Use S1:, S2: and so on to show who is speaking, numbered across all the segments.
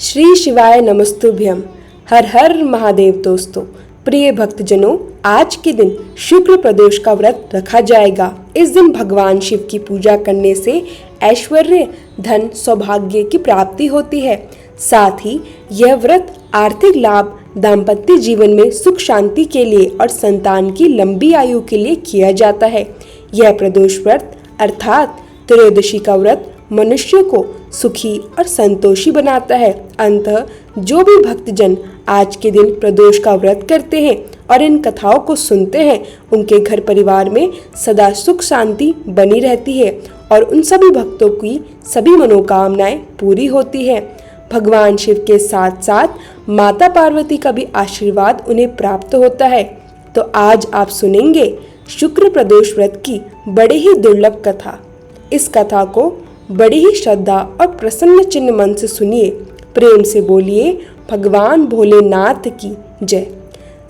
S1: श्री शिवाय नमस्तुभ्यम। हर हर महादेव। दोस्तों, प्रिय भक्तजनों, आज के दिन शुक्र प्रदोष का व्रत रखा जाएगा। इस दिन भगवान शिव की पूजा करने से ऐश्वर्य, धन, सौभाग्य की प्राप्ति होती है। साथ ही यह व्रत आर्थिक लाभ, दाम्पत्य जीवन में सुख शांति के लिए और संतान की लंबी आयु के लिए किया जाता है। यह प्रदोष व्रत अर्थात त्रयोदशी का व्रत मनुष्य को सुखी और संतोषी बनाता है। अंततः जो भी भक्तजन आज के दिन प्रदोष का व्रत करते हैं और इन कथाओं को सुनते हैं, उनके घर परिवार में सदा सुख शांति बनी रहती है और उन सभी भक्तों की सभी मनोकामनाएं पूरी होती है। भगवान शिव के साथ साथ माता पार्वती का भी आशीर्वाद उन्हें प्राप्त होता है। तो आज आप सुनेंगे शुक्र प्रदोष व्रत की बड़ी ही दुर्लभ कथा। इस कथा को बड़ी ही श्रद्धा और प्रसन्न चिन्ह मन से सुनिए, प्रेम से बोलिए भगवान भोलेनाथ की जय।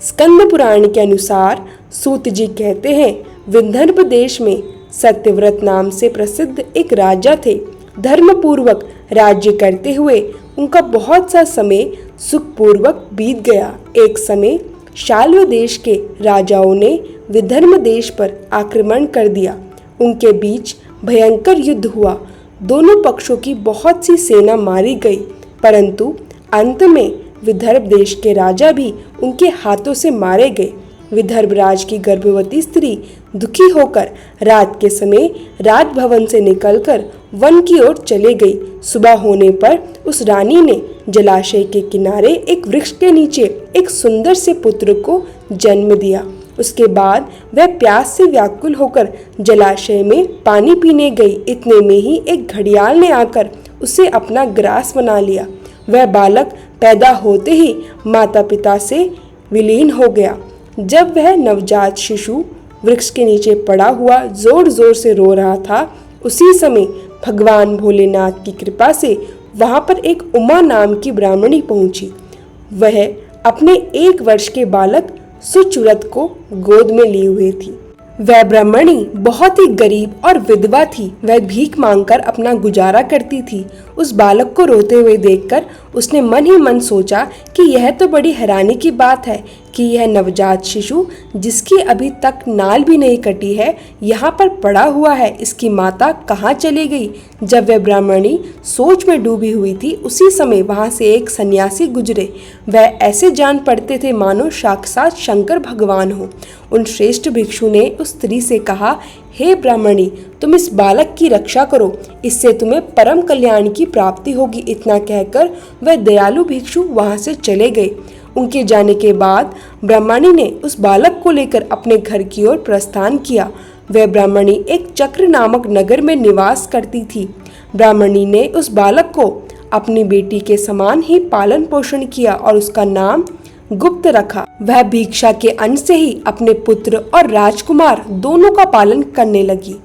S1: स्कंद पुराण के अनुसार सूत जी कहते हैं, विदर्भ देश में सत्यव्रत नाम से प्रसिद्ध एक राजा थे। धर्म पूर्वक राज्य करते हुए उनका बहुत सा समय सुखपूर्वक बीत गया। एक समय शाल्व देश के राजाओं ने विदर्भ देश पर आक्रमण कर दिया। उनके बीच भयंकर युद्ध हुआ। दोनों पक्षों की बहुत सी सेना मारी गई, परंतु अंत में विदर्भ देश के राजा भी उनके हाथों से मारे गए। विदर्भ राज की गर्भवती स्त्री दुखी होकर रात के समय राजभवन से निकलकर वन की ओर चले गई। सुबह होने पर उस रानी ने जलाशय के किनारे एक वृक्ष के नीचे एक सुंदर से पुत्र को जन्म दिया। उसके बाद वह प्यास से व्याकुल होकर जलाशय में पानी पीने गई। इतने में ही एक घड़ियाल ने आकर उसे अपना ग्रास बना लिया। वह बालक पैदा होते ही माता पिता से विलीन हो गया। जब वह नवजात शिशु वृक्ष के नीचे पड़ा हुआ जोर जोर से रो रहा था, उसी समय भगवान भोलेनाथ की कृपा से वहां पर एक उमा नाम की ब्राह्मणी पहुंची। वह अपने 1 वर्ष के बालक सुचुरत को गोद में लिए हुए थी। वह ब्राह्मणी बहुत ही गरीब और विधवा थी। वह भीख मांगकर अपना गुजारा करती थी। उस बालक को रोते हुए देखकर उसने मन ही मन सोचा कि यह तो बड़ी हैरानी की बात है कि यह नवजात शिशु, जिसकी अभी तक नाल भी नहीं कटी है, यहाँ पर पड़ा हुआ है। इसकी माता कहाँ चली गई? जब वह ब्राह्मणी सोच में डूबी हुई थी, उसी समय वहाँ से एक सन्यासी गुजरे। वह ऐसे जान पड़ते थे मानो साक्षात शंकर भगवान हो। उन श्रेष्ठ भिक्षु ने उस स्त्री से कहा, हे ब्राह्मणी, तुम इस बालक की रक्षा करो, इससे तुम्हें परम कल्याण की प्राप्ति होगी। इतना कहकर वह दयालु भिक्षु वहां से चले गए। उनके जाने के बाद ब्राह्मणी ने उस बालक को लेकर अपने घर की ओर प्रस्थान किया। वह ब्राह्मणी एक चक्र नामक नगर में निवास करती थी। ब्राह्मणी ने उस बालक को अपनी बेटी के समान ही पालन पोषण किया और उसका नाम गुप्त रखा। वह भिक्षा के अन्न से ही अपने पुत्र और राजकुमार दोनों का पालन करने लगी।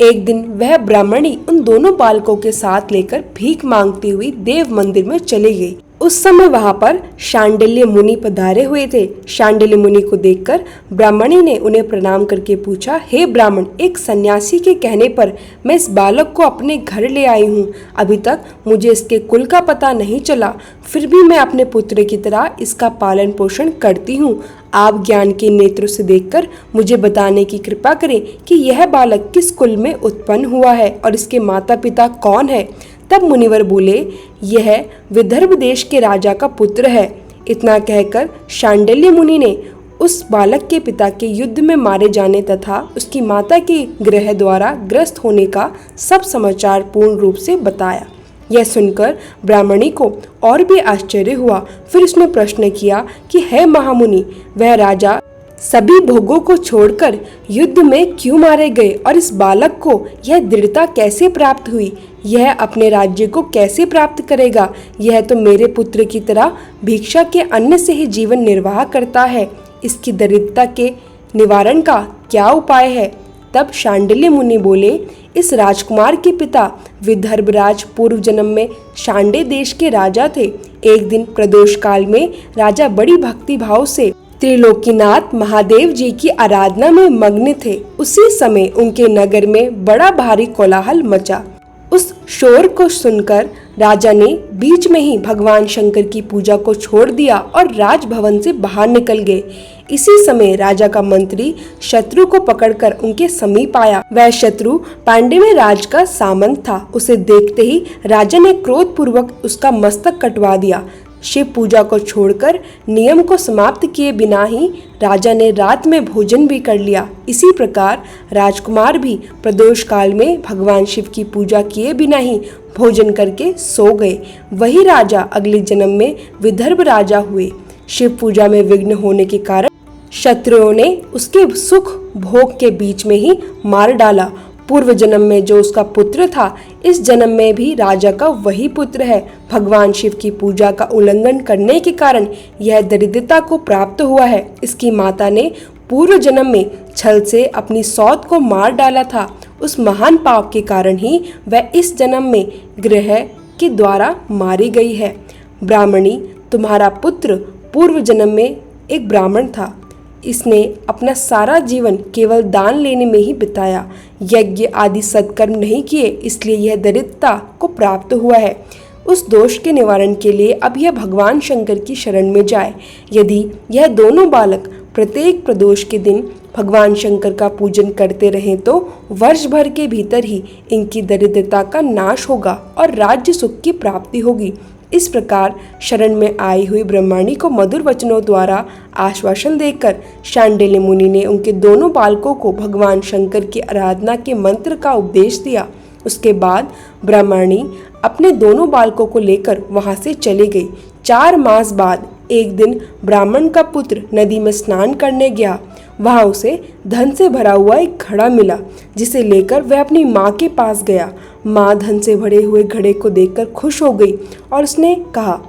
S1: एक दिन वह ब्राह्मणी उन दोनों बालकों के साथ लेकर भीख मांगती हुई देव मंदिर में चली गई। उस समय वहां पर शांडिल्य मुनि पधारे हुए थे। शांडिल्य मुनि को देखकर ब्राह्मणी ने उन्हें प्रणाम करके पूछा, हे ब्राह्मण, एक सन्यासी के कहने पर मैं इस बालक को अपने घर ले आई हूँ। अभी तक मुझे इसके कुल का पता नहीं चला, फिर भी मैं अपने पुत्र की तरह इसका पालन पोषण करती हूँ। आप ज्ञान के नेत्रों से देखकर मुझे बताने की कृपा करें कि यह बालक किस कुल में उत्पन्न हुआ है और इसके माता पिता कौन है। तब मुनिवर बोले, यह विदर्भ देश के राजा का पुत्र है। इतना कहकर शांडिल्य मुनि ने उस बालक के पिता के युद्ध में मारे जाने तथा उसकी माता के ग्रह द्वारा ग्रस्त होने का सब समाचार पूर्ण रूप से बताया। यह सुनकर ब्राह्मणी को और भी आश्चर्य हुआ। फिर उसने प्रश्न किया कि हे महामुनि, वह राजा सभी भोगों को छोड़कर युद्ध में क्यों मारे गए और इस बालक को यह दृढ़ता कैसे प्राप्त हुई? यह अपने राज्य को कैसे प्राप्त करेगा? यह तो मेरे पुत्र की तरह भिक्षा के अन्न से ही जीवन निर्वाह करता है। इसकी दरिद्रता के निवारण का क्या उपाय है? तब शांडिल्य मुनि बोले, इस राजकुमार के पिता विदर्भ राज पूर्व जन्म में शांडे देश के राजा थे। एक दिन प्रदोष काल में राजा बड़ी भक्ति भाव से त्रिलोकीनाथ महादेव जी की आराधना में मग्न थे। उसी समय उनके नगर में बड़ा भारी कोलाहल मचा। उस शोर को सुनकर राजा ने बीच में ही भगवान शंकर की पूजा को छोड़ दिया और राजभवन से बाहर निकल गए। इसी समय राजा का मंत्री शत्रु को पकड़कर उनके समीप आया। वह शत्रु पांडव राज का सामंत था। उसे देखते ही राजा ने क्रोध पूर्वक उसका मस्तक कटवा दिया। शिव पूजा को छोड़कर नियम को समाप्त किए बिना ही राजा ने रात में भोजन भी कर लिया। इसी प्रकार राजकुमार भी प्रदोष काल में भगवान शिव की पूजा किए बिना ही भोजन करके सो गए। वही राजा अगले जन्म में विदर्भ राजा हुए। शिव पूजा में विघ्न होने के कारण शत्रुओं ने उसके सुख भोग के बीच में ही मार डाला। पूर्व जन्म में जो उसका पुत्र था, इस जन्म में भी राजा का वही पुत्र है। भगवान शिव की पूजा का उल्लंघन करने के कारण यह दरिद्रता को प्राप्त हुआ है। इसकी माता ने पूर्व जन्म में छल से अपनी सौत को मार डाला था। उस महान पाप के कारण ही वह इस जन्म में ग्रह के द्वारा मारी गई है। ब्राह्मणी, तुम्हारा पुत्र पूर्व जन्म में एक ब्राह्मण था। इसने अपना सारा जीवन केवल दान लेने में ही बिताया, यज्ञ आदि सत्कर्म नहीं किए, इसलिए यह दरिद्रता को प्राप्त हुआ है। उस दोष के निवारण के लिए अब यह भगवान शंकर की शरण में जाए। यदि यह दोनों बालक प्रत्येक प्रदोष के दिन भगवान शंकर का पूजन करते रहें तो वर्ष भर के भीतर ही इनकी दरिद्रता का नाश होगा और राज्य सुख की प्राप्ति होगी। इस प्रकार शरण में आई हुई ब्रह्मणी को मधुर वचनों द्वारा आश्वासन देकर शांडिल्य मुनि ने उनके दोनों बालकों को भगवान शंकर की आराधना के मंत्र का उपदेश दिया। उसके बाद ब्रह्मणी अपने दोनों बालकों को लेकर वहां से चली गई। 4 मास बाद एक दिन ब्राह्मण का पुत्र नदी में स्नान करने गया। वहां उसे धन से भरा हुआ एक घड़ा मिला, जिसे लेकर वह अपनी माँ के पास गया। माँ धन से भरे हुए घड़े को देखकर खुश हो गई और उसने कहा,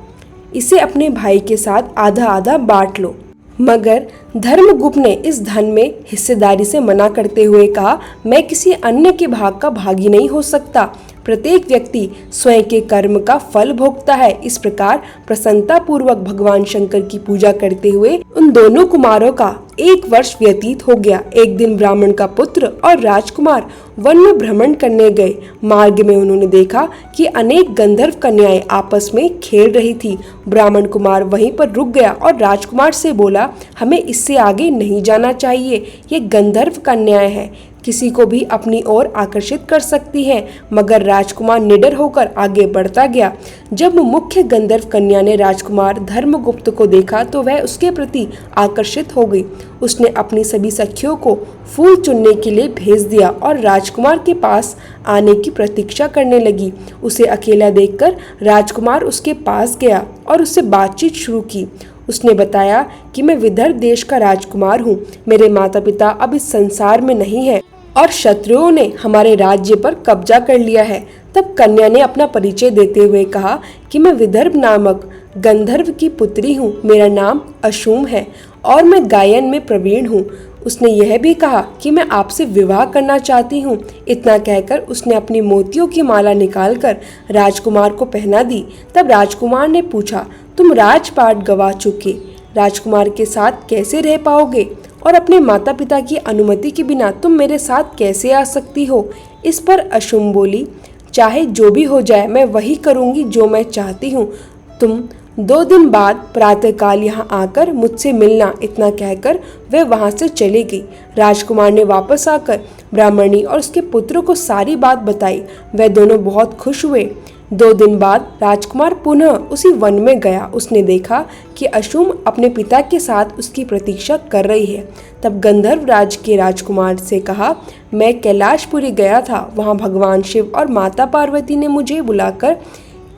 S1: इसे अपने भाई के साथ आधा आधा बांट लो। मगर धर्मगुप्त ने इस धन में हिस्सेदारी से मना करते हुए कहा, मैं किसी अन्य के भाग का भागी नहीं हो सकता। प्रत्येक व्यक्ति स्वयं के कर्म का फल भोगता है। इस प्रकार प्रसन्नता पूर्वक भगवान शंकर की पूजा करते हुए उन दोनों कुमारों का 1 वर्ष व्यतीत हो गया। एक दिन ब्राह्मण का पुत्र और राजकुमार वन में भ्रमण करने गए। मार्ग में उन्होंने देखा कि अनेक गंधर्व कन्याएं आपस में खेल रही थी। ब्राह्मण कुमार वहीं पर रुक गया और राजकुमार से बोला, हमें इससे आगे नहीं जाना चाहिए। ये गंधर्व कन्याएं हैं, किसी को भी अपनी ओर आकर्षित कर सकती हैं। मगर राजकुमार निडर होकर आगे बढ़ता गया। जब मुख्य गंधर्व कन्या ने राजकुमार धर्मगुप्त को देखा तो वह उसके प्रति आकर्षित हो गई। उसने अपनी सभी सखियों को फूल चुनने के लिए भेज दिया और राजकुमार के पास आने की प्रतीक्षा करने लगी। उसे अकेला देखकर राजकुमार उसके पास गया और उससे बातचीत शुरू की। उसने बताया कि मैं विदर्भ देश का राजकुमार हूँ। मेरे माता पिता अब इस संसार में नहीं है और शत्रुओं ने हमारे राज्य पर कब्जा कर लिया है। तब कन्या ने अपना परिचय देते हुए कहा कि मैं विदर्भ नामक गंधर्व की पुत्री हूँ। मेरा नाम अशुम है और मैं गायन में प्रवीण हूँ। उसने यह भी कहा कि मैं आपसे विवाह करना चाहती हूँ। इतना कहकर उसने अपनी मोतियों की माला निकालकर राजकुमार को पहना दी। तब राजकुमार ने पूछा, तुम राजपाट गवा चुके राजकुमार के साथ कैसे रह पाओगे और अपने माता पिता की अनुमति के बिना तुम मेरे साथ कैसे आ सकती हो? इस पर अशुम बोली, चाहे जो भी हो जाए मैं वही करूंगी जो मैं चाहती हूँ। तुम 2 दिन बाद प्रातःकाल यहाँ आकर मुझसे मिलना। इतना कहकर वह वहाँ से चली गई। राजकुमार ने वापस आकर ब्राह्मणी और उसके पुत्र को सारी बात बताई। वह दोनों बहुत खुश हुए। 2 दिन बाद राजकुमार पुनः उसी वन में गया। उसने देखा कि अशुम अपने पिता के साथ उसकी प्रतीक्षा कर रही है। तब गंधर्व राज के राजकुमार से कहा, मैं कैलाशपुरी गया था। वहाँ भगवान शिव और माता पार्वती ने मुझे बुलाकर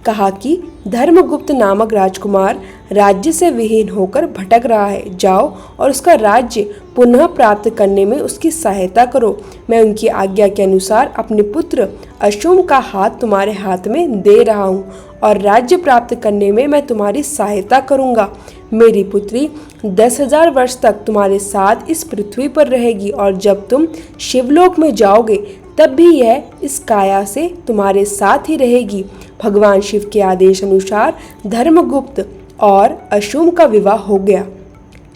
S1: कहा कि धर्मगुप्त नामक राजकुमार राज्य से विहीन होकर भटक रहा है। जाओ और उसका राज्य पुनः प्राप्त करने में उसकी सहायता करो। मैं उनकी आज्ञा के अनुसार अपने पुत्र अशुम का हाथ तुम्हारे हाथ में दे रहा हूँ और राज्य प्राप्त करने में मैं तुम्हारी सहायता करूँगा। मेरी पुत्री 10,000 वर्ष तक तुम्हारे साथ इस पृथ्वी पर रहेगी और जब तुम शिवलोक में जाओगे तब भी यह इस काया से तुम्हारे साथ ही रहेगी। भगवान शिव के आदेश अनुसार धर्मगुप्त और अशुम का विवाह हो गया।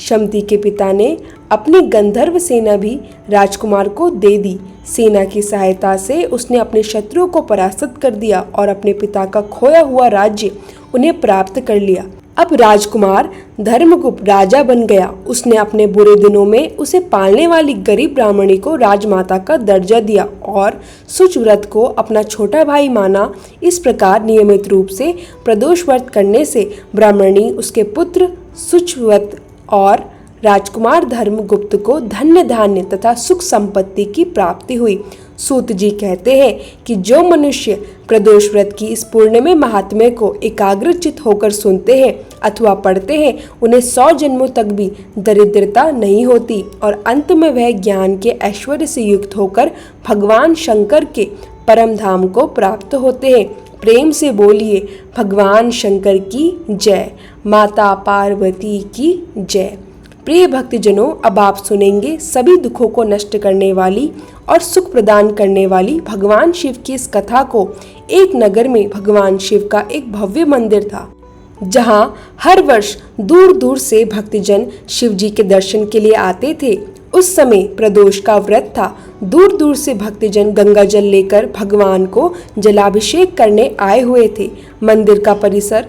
S1: शमती के पिता ने अपनी गंधर्व सेना भी राजकुमार को दे दी। सेना की सहायता से उसने अपने शत्रुओं को परास्त कर दिया और अपने पिता का खोया हुआ राज्य उन्हें प्राप्त कर लिया। अब राजकुमार धर्मगुप्त राजा बन गया। उसने अपने बुरे दिनों में उसे पालने वाली गरीब ब्राह्मणी को राजमाता का दर्जा दिया और शुचव्रत को अपना छोटा भाई माना। इस प्रकार नियमित रूप से प्रदोष व्रत करने से ब्राह्मणी, उसके पुत्र शुचव्रत और राजकुमार धर्मगुप्त को धन्य धान्य तथा सुख संपत्ति की प्राप्ति हुई। सूत जी कहते हैं कि जो मनुष्य प्रदोष व्रत की इस पूर्णिमा महात्म्य को एकाग्रचित होकर सुनते हैं अथवा पढ़ते हैं, उन्हें 100 जन्मों तक भी दरिद्रता नहीं होती और अंत में वह ज्ञान के ऐश्वर्य से युक्त होकर भगवान शंकर के परम धाम को प्राप्त होते हैं। प्रेम से बोलिए भगवान शंकर की जय, माता पार्वती की जय। प्रिय भक्तजनों, अब आप सुनेंगे सभी दुखों को नष्ट करने वाली और सुख प्रदान करने वाली भगवान शिव की इस कथा को। एक नगर में भगवान शिव का एक भव्य मंदिर था, जहां हर वर्ष दूर दूर से भक्तजन शिव जी के दर्शन के लिए आते थे। उस समय प्रदोष का व्रत था। दूर दूर से भक्तजन गंगा जल लेकर भगवान को जलाभिषेक करने आए हुए थे। मंदिर का परिसर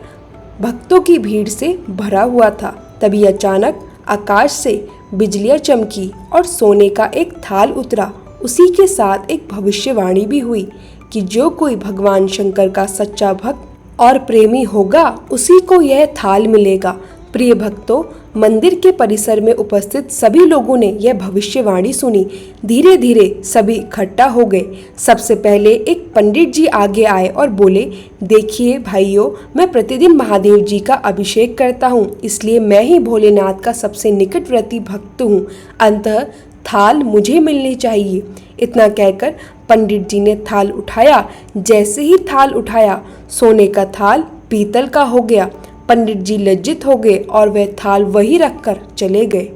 S1: भक्तों की भीड़ से भरा हुआ था। तभी अचानक आकाश से बिजलियां चमकी और सोने का एक थाल उतरा। उसी के साथ एक भविष्यवाणी भी हुई कि जो कोई भगवान शंकर का सच्चा भक्त और प्रेमी होगा, उसी को यह थाल मिलेगा। प्रिय भक्तों, मंदिर के परिसर में उपस्थित सभी लोगों ने यह भविष्यवाणी सुनी। धीरे धीरे सभी इकट्ठा हो गए। सबसे पहले एक पंडित जी आगे आए और बोले, देखिए भाइयों, मैं प्रतिदिन महादेव जी का अभिषेक करता हूँ, इसलिए मैं ही भोलेनाथ का सबसे निकटवर्ती भक्त हूँ। अंततः थाल मुझे मिलनी चाहिए। इतना कहकर पंडित जी ने थाल उठाया। जैसे ही थाल उठाया, सोने का थाल पीतल का हो गया। पंडित जी लज्जित हो गए और वह थाल वहीं रखकर चले गए।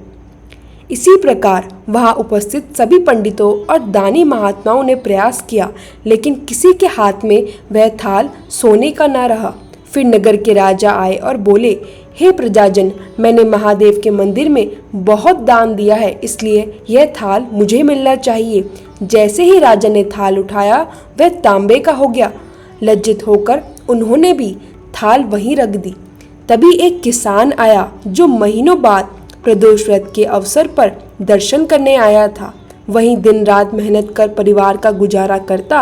S1: इसी प्रकार वहां उपस्थित सभी पंडितों और दानी महात्माओं ने प्रयास किया, लेकिन किसी के हाथ में वह थाल सोने का न रहा। फिर नगर के राजा आए और बोले, हे प्रजाजन, मैंने महादेव के मंदिर में बहुत दान दिया है, इसलिए यह थाल मुझे मिलना चाहिए। जैसे ही राजा ने थाल उठाया, वह तांबे का हो गया। लज्जित होकर उन्होंने भी थाल वहीं रख दी। तभी एक किसान आया जो महीनों बाद प्रदोष व्रत के अवसर पर दर्शन करने आया था। वहीं दिन रात मेहनत कर परिवार का गुजारा करता।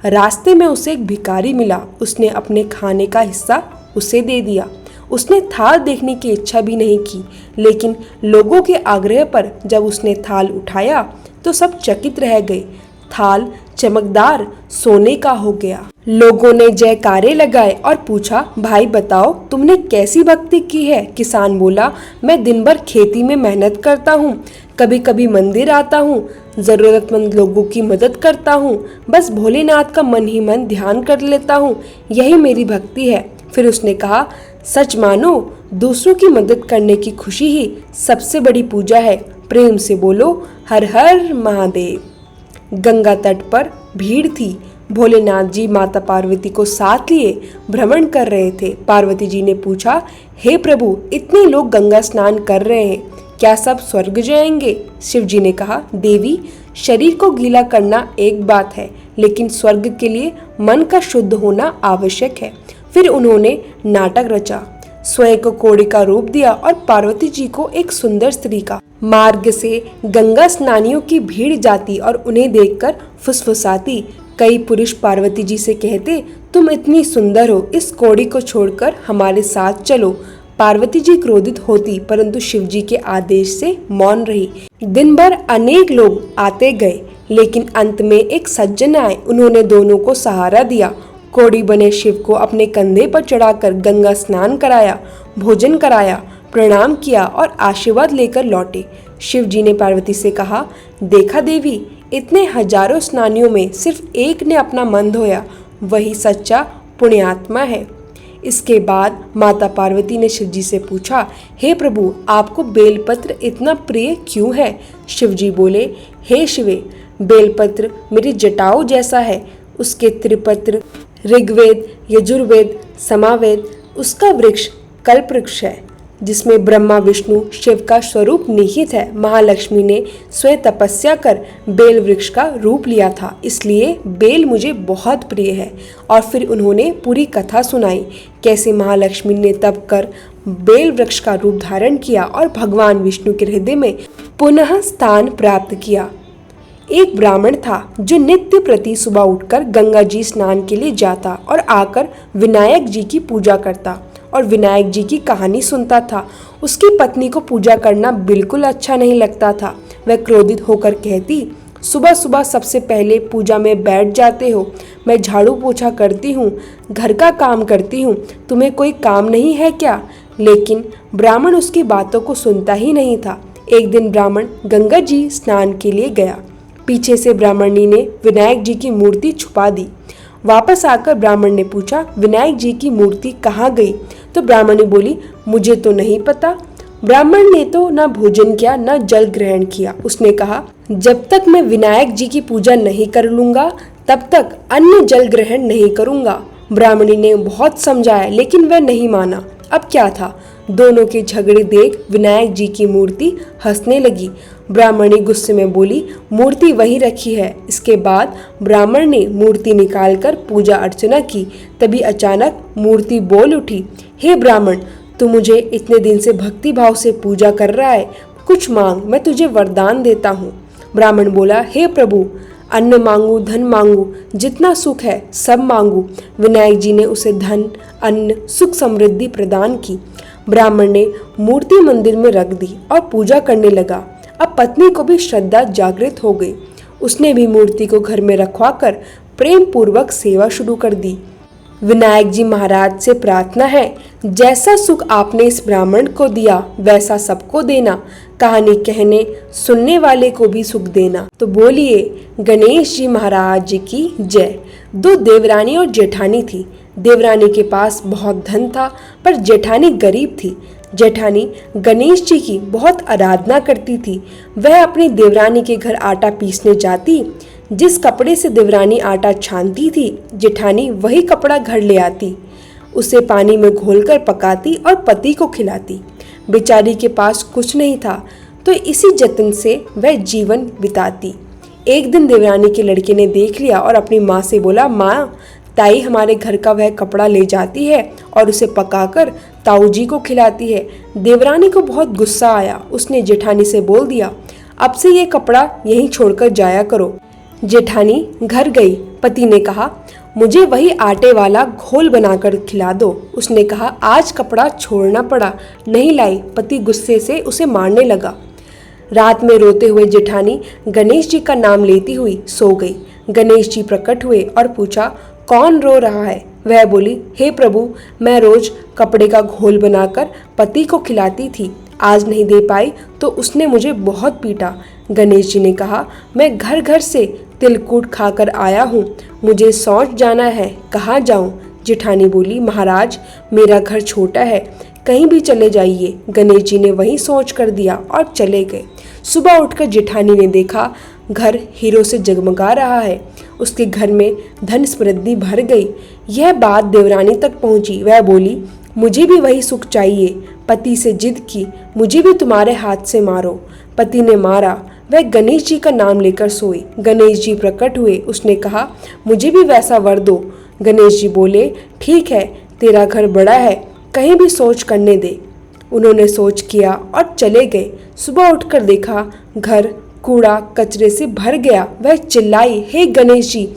S1: रास्ते में उसे एक भिखारी मिला। उसने अपने खाने का हिस्सा उसे दे दिया। उसने थाल देखने की इच्छा भी नहीं की, लेकिन लोगों के आग्रह पर जब उसने थाल उठाया तो सब चकित रह गए। थाल चमकदार सोने का हो गया। लोगों ने जयकारे लगाए और पूछा, भाई बताओ, तुमने कैसी भक्ति की है? किसान बोला, मैं दिन भर खेती में मेहनत करता हूँ, कभी कभी मंदिर आता हूँ, जरूरतमंद लोगों की मदद करता हूँ, बस भोलेनाथ का मन ही मन ध्यान कर लेता हूँ, यही मेरी भक्ति है। फिर उसने कहा, सच मानो, दूसरों की मदद करने की खुशी ही सबसे बड़ी पूजा है। प्रेम से बोलो, हर हर महादेव। गंगा तट पर भीड़ थी। भोलेनाथ जी माता पार्वती को साथ लिए भ्रमण कर रहे थे। पार्वती जी ने पूछा, हे प्रभु, इतने लोग गंगा स्नान कर रहे हैं, क्या सब स्वर्ग जाएंगे? शिव जी ने कहा, देवी, शरीर को गीला करना एक बात है, लेकिन स्वर्ग के लिए मन का शुद्ध होना आवश्यक है। फिर उन्होंने नाटक रचा, स्वयं को कोड़ी का रूप दिया और पार्वती जी को एक सुंदर स्त्री का। मार्ग से गंगा स्नानियों की भीड़ जाती और उन्हें देखकर फुसफुसाती। कई पुरुष पार्वती जी से कहते, तुम इतनी सुंदर हो, इस कोड़ी को छोड़कर हमारे साथ चलो। पार्वती जी क्रोधित होती, परंतु शिव जी के आदेश से मौन रही। दिन भर अनेक लोग आते गए, लेकिन अंत में एक सज्जन आए। उन्होंने दोनों को सहारा दिया। कोड़ी बने शिव को अपने कंधे पर चढ़ाकर गंगा स्नान कराया, भोजन कराया, प्रणाम किया और आशीर्वाद लेकर लौटे। शिव जी ने पार्वती से कहा, देखा देवी, इतने हजारों स्नानियों में सिर्फ एक ने अपना मन धोया, वही सच्चा पुण्यात्मा है। इसके बाद माता पार्वती ने शिव जी से पूछा, हे प्रभु, आपको बेलपत्र इतना प्रिय क्यों है? शिव जी बोले, हे शिवे, बेलपत्र मेरी जटाओं जैसा है। उसके त्रिपत्र ऋग्वेद, यजुर्वेद, समावेद, उसका वृक्ष कल्प वृक्ष है। जिसमें ब्रह्मा विष्णु शिव का स्वरूप निहित है। महालक्ष्मी ने स्वयं तपस्या कर बेल वृक्ष का रूप लिया था, इसलिए बेल मुझे बहुत प्रिय है। और फिर उन्होंने पूरी कथा सुनाई, कैसे महालक्ष्मी ने तप कर बेल वृक्ष का रूप धारण किया और भगवान विष्णु के हृदय में पुनः स्थान प्राप्त किया। एक ब्राह्मण था जो नित्य प्रति सुबह उठकर गंगा जी स्नान के लिए जाता और आकर विनायक जी की पूजा करता और विनायक जी की कहानी सुनता था। उसकी पत्नी को पूजा करना बिल्कुल अच्छा नहीं लगता था। वह क्रोधित होकर कहती, सुबह सुबह सबसे पहले पूजा में बैठ जाते हो, मैं झाड़ू पोछा करती हूँ, घर का काम करती हूँ, तुम्हें कोई काम नहीं है क्या? लेकिन ब्राह्मण उसकी बातों को सुनता ही नहीं था। एक दिन ब्राह्मण गंगा जी स्नान के लिए गया। पीछे से ब्राह्मणी ने विनायक जी की मूर्ति छुपा दी। वापस आकर ब्राह्मण ने पूछा, विनायक जी की मूर्ति कहाँ गई? तो ब्राह्मणी बोली, मुझे तो नहीं पता। ब्राह्मण ने तो न भोजन किया न जल ग्रहण किया। उसने कहा, जब तक मैं विनायक जी की पूजा नहीं कर लूंगा तब तक अन्न जल ग्रहण नहीं करूंगा। ब्राह्मणी ने बहुत समझाया लेकिन वह नहीं माना। अब क्या था, दोनों के झगड़े देख विनायक जी की मूर्ति हंसने लगी। ब्राह्मणी गुस्से में बोली, मूर्ति वहीं रखी है। इसके बाद ब्राह्मण ने मूर्ति निकालकर पूजा अर्चना की। तभी अचानक मूर्ति बोल उठी, हे ब्राह्मण, तू मुझे इतने दिन से भक्ति भाव से पूजा कर रहा है, कुछ मांग, मैं तुझे वरदान देता हूँ। ब्राह्मण बोला, हे प्रभु, अन्न मांगू, धन मांगू, जितना सुख है सब मांगू। विनायक जी ने उसे धन, अन्न, सुख, समृद्धि प्रदान की। ब्राह्मण ने मूर्ति मंदिर में रख दी और पूजा करने लगा। अब पत्नी को भी श्रद्धा जागृत हो गई। उसने भी मूर्ति को घर में रखवाकर प्रेम पूर्वक सेवा शुरू कर दी। विनायक जी महाराज से प्रार्थना है, जैसा सुख आपने इस ब्राह्मण को दिया वैसा सबको देना, कहानी कहने सुनने वाले को भी सुख देना। तो बोलिए गणेश जी महाराज जी की जय। दो देवरानी और जेठानी थी। देवरानी के पास बहुत धन था पर जेठानी गरीब थी। जेठानी गणेश जी की बहुत आराधना करती थी। वह अपनी देवरानी के घर आटा पीसने जाती। जिस कपड़े से देवरानी आटा छानती थी, जेठानी वही कपड़ा घर ले आती, उसे पानी में घोलकर पकाती और पति को खिलाती। बेचारी के पास कुछ नहीं था तो इसी जतन से वह जीवन बिताती। एक दिन देवरानी के लड़के ने देख लिया और अपनी माँ से बोला, माँ, ताई हमारे घर का वह कपड़ा ले जाती है और उसे पकाकर ताऊ जी को खिलाती है। देवरानी को बहुत गुस्सा आया। उसने जेठानी से बोल दिया, अब से ये कपड़ा यहीं छोड़कर जाया करो। जेठानी घर गई। पति ने कहा, मुझे वही आटे वाला घोल बनाकर खिला दो। उसने कहा, आज कपड़ा छोड़ना पड़ा, नहीं लाई। पति गुस्से से उसे मारने लगा। रात में रोते हुए जेठानी गणेश जी का नाम लेती हुई सो गई। गणेश जी प्रकट हुए और पूछा, कौन रो रहा है? वह बोली, हे प्रभु, मैं रोज कपड़े का घोल बनाकर पति को खिलाती थी, आज नहीं दे पाई तो उसने मुझे बहुत पीटा। गणेश जी ने कहा, मैं घर घर से तिलकूट खाकर आया हूँ, मुझे सौंच जाना है, कहाँ जाऊँ? जेठानी बोली, महाराज, मेरा घर छोटा है, कहीं भी चले जाइए। गणेश जी ने वहीं सोच कर दिया और चले गए। सुबह उठकर जेठानी ने देखा घर हीरो से जगमगा रहा है। उसके घर में धन समृद्धि भर गई। यह बात देवरानी तक पहुंची। वह बोली, मुझे भी वही सुख चाहिए। पति से जिद की, मुझे भी तुम्हारे हाथ से मारो। पति ने मारा। वह गणेश जी का नाम लेकर सोई। गणेश जी प्रकट हुए। उसने कहा, मुझे भी वैसा वर दो। गणेश जी बोले, ठीक है, तेरा घर बड़ा है, कहीं भी सोच करने दे। उन्होंने सोच किया और चले गए। सुबह उठकर देखा घर कूड़ा कचरे से भर गया। वह चिल्लाई, हे गणेश जी,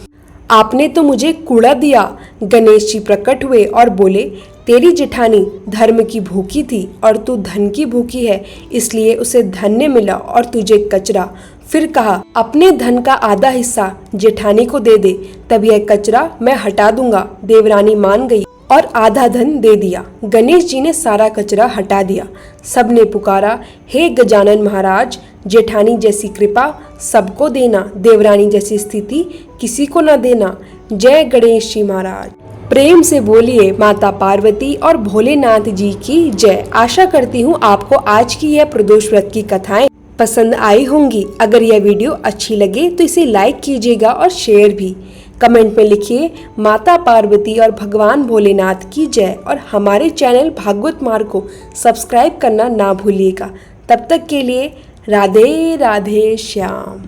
S1: आपने तो मुझे कूड़ा दिया। गणेश जी प्रकट हुए और बोले, तेरी जेठानी धर्म की भूखी थी और तू धन की भूखी है, इसलिए उसे धन्य मिला और तुझे कचरा। फिर कहा, अपने धन का आधा हिस्सा जेठानी को दे दे, तब यह कचरा मैं हटा दूंगा। देवरानी मान गई और आधा धन दे दिया। गणेश जी ने सारा कचरा हटा दिया। सबने पुकारा, हे गजानन महाराज, जेठानी जैसी कृपा सबको देना, देवरानी जैसी स्थिति किसी को न देना। जय गणेश जी महाराज। प्रेम से बोलिए माता पार्वती और भोलेनाथ जी की जय। आशा करती हूँ आपको आज की यह प्रदोष व्रत की कथाएं पसंद आई होंगी। अगर यह वीडियो अच्छी लगे तो इसे लाइक कीजिएगा और शेयर भी। कमेंट में लिखिए माता पार्वती और भगवान भोलेनाथ की जय और हमारे चैनल भागवत मार्ग को सब्सक्राइब करना ना भूलिएगा। तब तक के लिए राधे राधे श्याम।